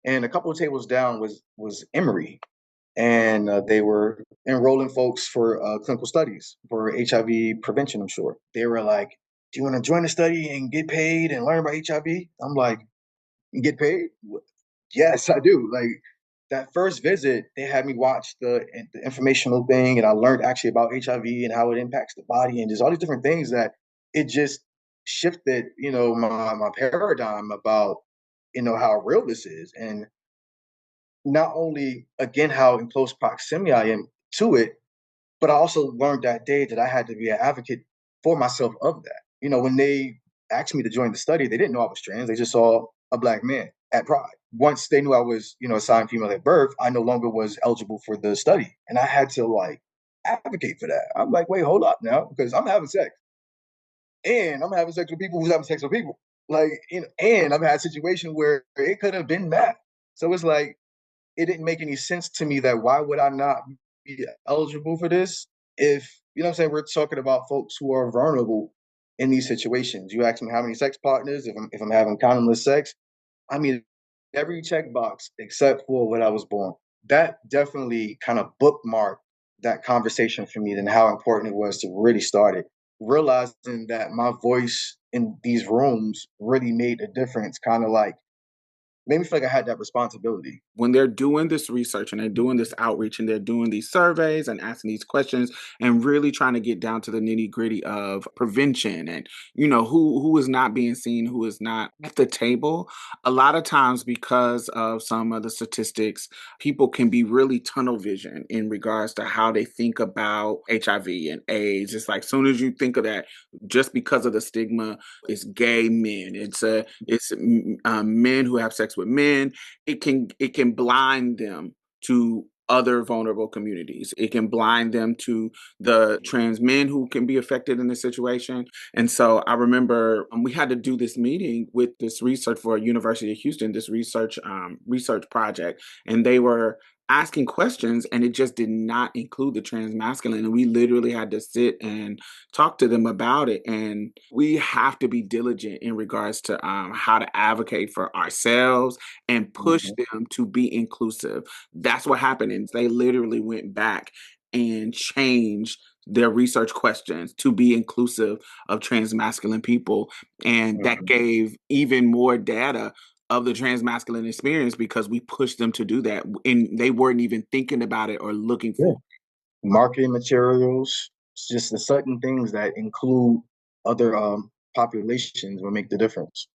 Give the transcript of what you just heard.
and a couple of tables down was Emory, and they were enrolling folks for clinical studies for HIV prevention. I'm sure they were like, "Do you want to join the study and get paid and learn about HIV?" I'm like, "Get paid? Yes, I do." Like that first visit, they had me watch the informational thing, and I learned actually about HIV and how it impacts the body, and just all these different things that it just shifted, my paradigm about how real this is, and not only again how in close proximity I am to it, but I also learned that day that I had to be an advocate for myself of that. When they asked me to join the study, they didn't know I was trans. They just saw a black man at Pride. Once they knew I was, assigned female at birth, I no longer was eligible for the study. And I had to like advocate for that. I'm like, wait, hold up now, because I'm having sex. And I'm having sex with people who's having sex with people. Like, and I've had a situation where it could have been that. So it's like it didn't make any sense to me that why would I not be eligible for this if, what I'm saying, we're talking about folks who are vulnerable in these situations. You ask me how many sex partners, if I'm having condomless sex, I mean every checkbox except for when I was born. That definitely kind of bookmarked that conversation for me and how important it was to really start it. Realizing that my voice in these rooms really made a difference, kind of like made me feel like I had that responsibility. When they're doing this research and they're doing this outreach and they're doing these surveys and asking these questions and really trying to get down to the nitty gritty of prevention and who is not being seen, who is not at the table. A lot of times, because of some of the statistics, people can be really tunnel vision in regards to how they think about HIV and AIDS. It's like soon as you think of that, just because of the stigma, it's gay men, it's men who have sex with men. It can blind them to other vulnerable communities. It can blind them to the trans men who can be affected in this situation. And so I remember we had to do this meeting with this research for University of Houston, this research project, and they were asking questions and it just did not include the trans masculine, and we literally had to sit and talk to them about it. And we have to be diligent in regards to how to advocate for ourselves and push Mhm. them to be inclusive. That's what happened. And they literally went back and changed their research questions to be inclusive of trans masculine people. And that Mhm. gave even more data of the trans masculine experience because we pushed them to do that. And they weren't even thinking about it or looking Yeah. for Marketing materials, just the certain things that include other populations will make the difference.